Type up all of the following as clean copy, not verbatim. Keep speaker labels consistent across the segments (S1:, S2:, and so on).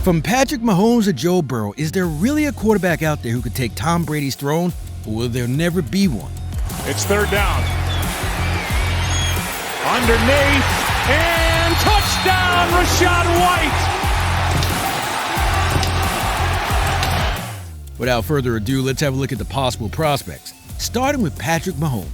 S1: From Patrick Mahomes to Joe Burrow, is there really a quarterback out there who could take Tom Brady's throne, or will there never be one?
S2: It's third down. Underneath, and touchdown, Rachaad White!
S1: Without further ado, let's have a look at the possible prospects, starting with Patrick Mahomes.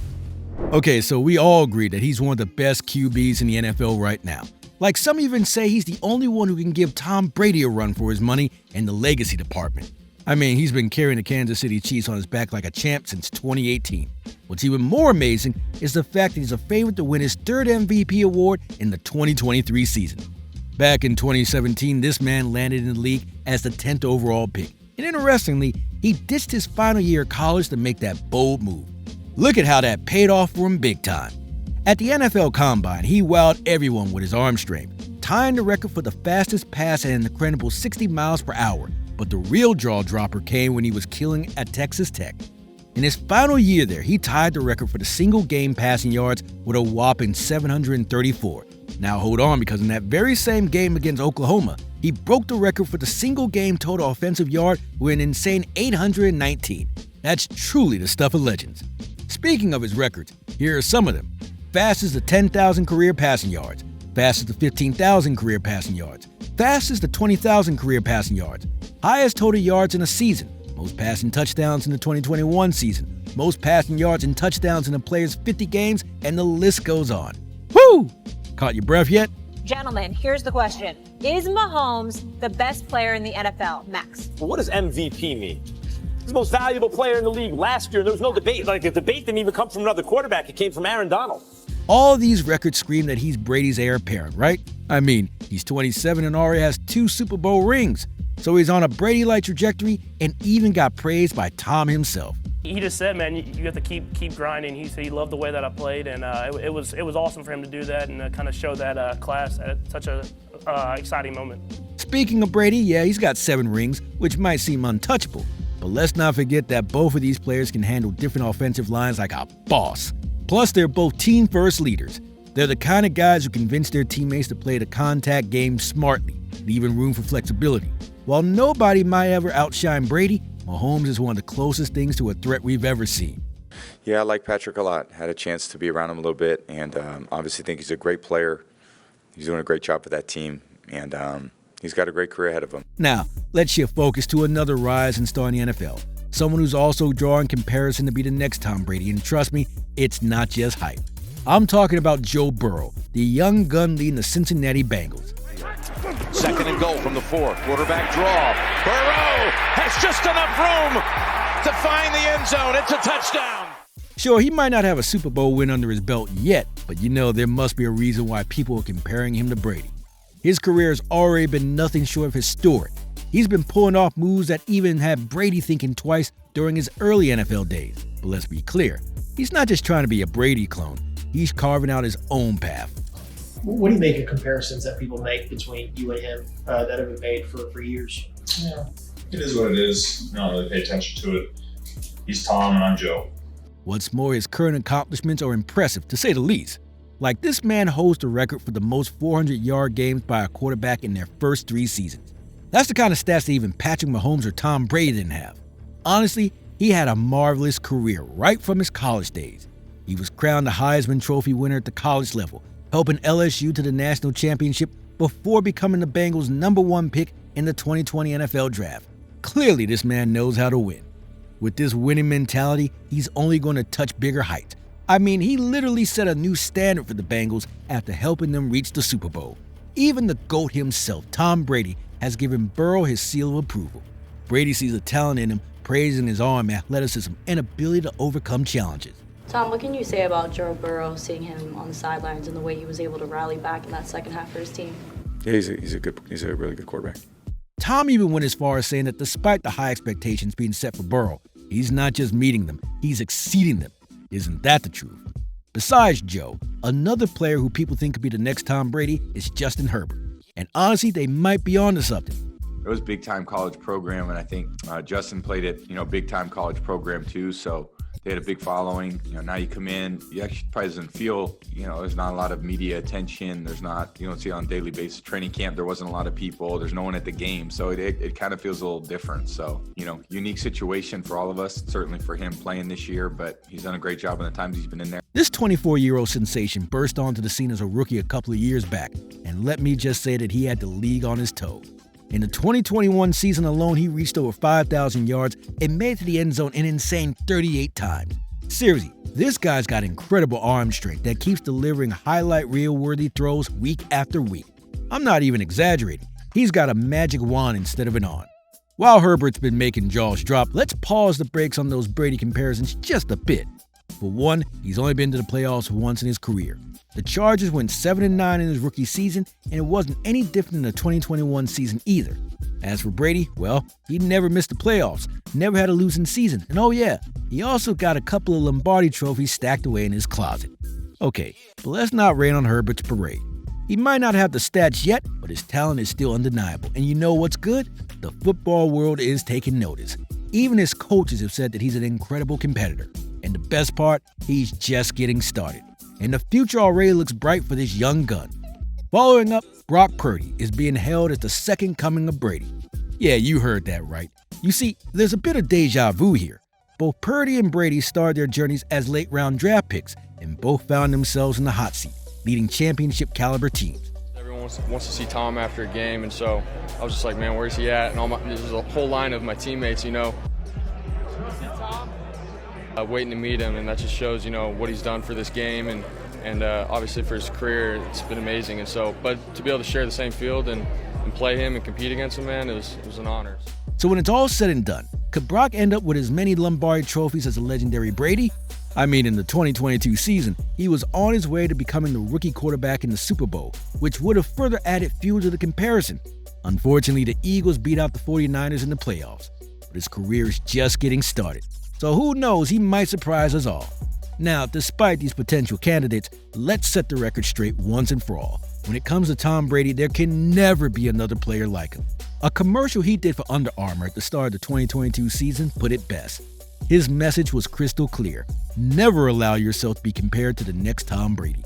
S1: Okay, so we all agree that he's one of the best QBs in the NFL right now. Like, some even say he's the only one who can give Tom Brady a run for his money in the legacy department. I mean, he's been carrying the Kansas City Chiefs on his back like a champ since 2018. What's even more amazing is the fact that he's a favorite to win his third MVP award in the 2023 season. Back in 2017, this man landed in the league as the 10th overall pick. And interestingly, he ditched his final year of college to make that bold move. Look at how that paid off for him big time. At the NFL Combine, he wowed everyone with his arm strength, tying the record for the fastest pass at an incredible 60 miles per hour. But the real jaw-dropper came when he was killing at Texas Tech. In his final year there, he tied the record for the single-game passing yards with a whopping 734. Now hold on, because in that very same game against Oklahoma, he broke the record for the single-game total offensive yard with an insane 819. That's truly the stuff of legends. Speaking of his records, here are some of them. Fastest to 10,000 career passing yards. Fastest to 15,000 career passing yards. Fastest to 20,000 career passing yards. Highest total yards in a season. Most passing touchdowns in the 2021 season. Most passing yards and touchdowns in a player's 50 games, and the list goes on. Woo! Caught your breath yet?
S3: Gentlemen, here's the question. Is Mahomes the best player in the NFL? Max.
S4: Well, what does MVP mean? He's the most valuable player in the league last year. There was no debate. Like, the debate didn't even come from another quarterback. It came from Aaron Donald.
S1: All of these records scream that he's Brady's heir apparent, right? I mean, he's 27 and already has 2 Super Bowl rings. So he's on a Brady-like trajectory and even got praised by Tom himself.
S5: He just said, man, you have to keep grinding. He said he loved the way that I played, and it was awesome for him to do that and kind of show that class at such a exciting moment. Speaking of Brady, yeah, he's got 7 rings, which might seem untouchable. But let's not forget that both of these players can handle different offensive lines like a boss. Plus, they're both team-first leaders. They're the kind of guys who convince their teammates to play the contact game smartly, leaving room for flexibility. While nobody might ever outshine Brady, Mahomes is one of the closest things to a threat we've ever seen.
S6: Yeah, I like Patrick a lot. Had a chance to be around him a little bit, and obviously think he's a great player. He's doing a great job for that team, and he's got a great career ahead of him.
S1: Now, let's shift focus to another rising star in the NFL. Someone who's also drawing comparison to be the next Tom Brady, and trust me, it's not just hype. I'm talking about Joe Burrow, the young gun leading the Cincinnati Bengals.
S2: 2nd and goal from the 4. Quarterback draw. Burrow has just enough room to find the end zone. It's a touchdown.
S1: Sure, he might not have a Super Bowl win under his belt yet, but you know there must be a reason why people are comparing him to Brady. His career has already been nothing short of historic. He's been pulling off moves that even had Brady thinking twice during his early NFL days. But let's be clear, he's not just trying to be a Brady clone. He's carving out his own path.
S7: What do you make of comparisons that people make between you and him that have been made for years?
S8: Yeah, it is what it is. I don't really pay attention to it. He's Tom and I'm Joe.
S1: What's more, his current accomplishments are impressive, to say the least. Like, this man holds the record for the most 400-yard games by a quarterback in their first 3 seasons. That's the kind of stats that even Patrick Mahomes or Tom Brady didn't have. Honestly, he had a marvelous career right from his college days. He was crowned the Heisman Trophy winner at the college level, helping LSU to the national championship before becoming the Bengals' #1 pick in the 2020 NFL Draft. Clearly, this man knows how to win. With this winning mentality, he's only going to touch bigger heights. I mean, he literally set a new standard for the Bengals after helping them reach the Super Bowl. Even the GOAT himself, Tom Brady, has given Burrow his seal of approval. Brady sees the talent in him, praising his arm, athleticism, and ability to overcome challenges.
S9: Tom, what can you say about Joe Burrow, seeing him on the sidelines and the way he was able to rally back in that second half for his team?
S6: Yeah, he's a really good quarterback.
S1: Tom even went as far as saying that despite the high expectations being set for Burrow, he's not just meeting them, he's exceeding them. Isn't that the truth? Besides Joe, another player who people think could be the next Tom Brady is Justin Herbert. And honestly, they might be onto something.
S10: It was a big-time college program, and I think Justin played at, big-time college program too, so
S6: They had a big following. Now you come in, you actually probably doesn't feel, there's not a lot of media attention. There's not, you don't see it on a daily basis. Training camp, there wasn't a lot of people. There's no one at the game. So it kind of feels a little different. So, unique situation for all of us, certainly for him playing this year, but he's done a great job in the times he's been in there.
S1: This 24-year-old sensation burst onto the scene as a rookie a couple of years back, and let me just say that he had the league on his toe. In the 2021 season alone, he reached over 5,000 yards and made it to the end zone an insane 38 times. Seriously, this guy's got incredible arm strength that keeps delivering highlight reel-worthy throws week after week. I'm not even exaggerating. He's got a magic wand instead of an arm. While Herbert's been making jaws drop, let's pause the brakes on those Brady comparisons just a bit. For one, he's only been to the playoffs once in his career. The Chargers went 7-9 in his rookie season, and it wasn't any different in the 2021 season either. As for Brady, well, he never missed the playoffs, never had a losing season, and oh yeah, he also got a couple of Lombardi trophies stacked away in his closet. Okay, but let's not rain on Herbert's parade. He might not have the stats yet, but his talent is still undeniable, and you know what's good? The football world is taking notice. Even his coaches have said that he's an incredible competitor. And the best part, he's just getting started. And the future already looks bright for this young gun. Following up, Brock Purdy is being hailed as the second coming of Brady. Yeah, you heard that right. You see, there's a bit of deja vu here. Both Purdy and Brady started their journeys as late-round draft picks, and both found themselves in the hot seat, leading championship-caliber teams.
S10: Everyone wants to see Tom after a game, and so I was just like, man, where's he at? And there's a whole line of my teammates, waiting to meet him, and that just shows, what he's done for this game and obviously for his career. It's been amazing. And so, but to be able to share the same field and play him and compete against him, man, it was an honor.
S1: So when it's all said and done, could Brock end up with as many Lombardi trophies as the legendary Brady? I mean, in the 2022 season, he was on his way to becoming the rookie quarterback in the Super Bowl, which would have further added fuel to the comparison. Unfortunately, the Eagles beat out the 49ers in the playoffs, but his career is just getting started. So who knows, he might surprise us all. Now, despite these potential candidates, let's set the record straight once and for all. When it comes to Tom Brady, there can never be another player like him. A commercial he did for Under Armour at the start of the 2022 season put it best. His message was crystal clear. Never allow yourself to be compared to the next Tom Brady.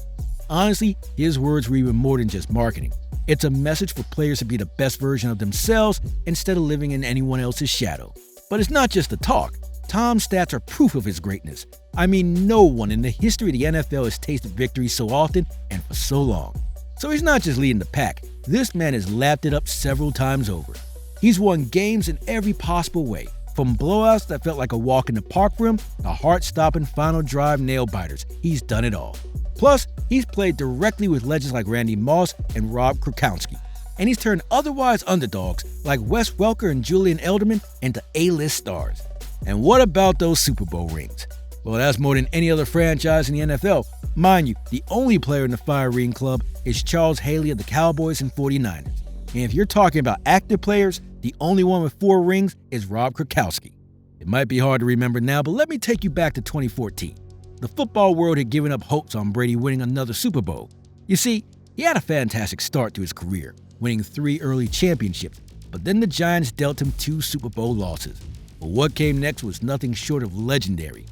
S1: Honestly, his words were even more than just marketing. It's a message for players to be the best version of themselves instead of living in anyone else's shadow. But it's not just the talk. Tom's stats are proof of his greatness. I mean, no one in the history of the NFL has tasted victory so often and for so long. So he's not just leading the pack. This man has lapped it up several times over. He's won games in every possible way, from blowouts that felt like a walk in the park for him to heart-stopping final drive nail-biters. He's done it all. Plus, he's played directly with legends like Randy Moss and Rob Gronkowski. And he's turned otherwise underdogs like Wes Welker and Julian Edelman into A-list stars. And what about those Super Bowl rings? Well, that's more than any other franchise in the NFL. Mind you, the only player in the Fire Ring Club is Charles Haley of the Cowboys and 49ers. And if you're talking about active players, the only one with 4 rings is Rob Gronkowski. It might be hard to remember now, but let me take you back to 2014. The football world had given up hopes on Brady winning another Super Bowl. You see, he had a fantastic start to his career, winning 3 early championships, but then the Giants dealt him 2 Super Bowl losses. But what came next was nothing short of legendary.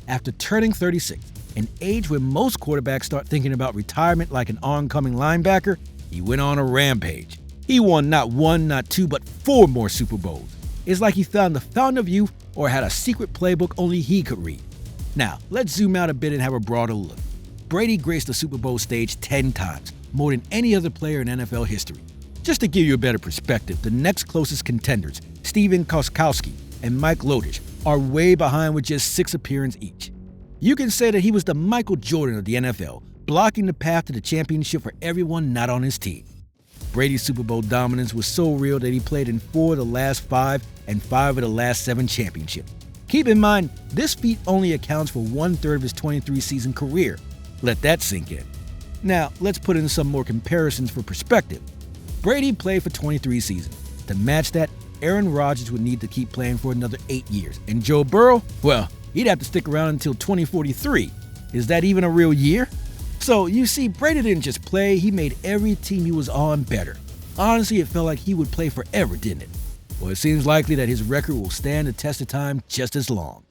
S1: After turning 36, an age when most quarterbacks start thinking about retirement like an oncoming linebacker, he went on a rampage. He won not 1, not 2, but 4 more Super Bowls. It's like he found the fountain of youth or had a secret playbook only he could read. Now, let's zoom out a bit and have a broader look. Brady graced the Super Bowl stage 10 times, more than any other player in NFL history. Just to give you a better perspective, the next closest contenders, Steven Koskowski and Mike Lodish, are way behind with just 6 appearances each. You can say that he was the Michael Jordan of the NFL, blocking the path to the championship for everyone not on his team. Brady's Super Bowl dominance was so real that he played in 4 of the last 5 and 5 of the last 7 championships. Keep in mind, this feat only accounts for 1/3 of his 23-season career. Let that sink in. Now, let's put in some more comparisons for perspective. Brady played for 23 seasons. To match that, Aaron Rodgers would need to keep playing for another 8 years. And Joe Burrow, well, he'd have to stick around until 2043. Is that even a real year? So, you see, Brady didn't just play, he made every team he was on better. Honestly, it felt like he would play forever, didn't it? Well, it seems likely that his record will stand the test of time just as long.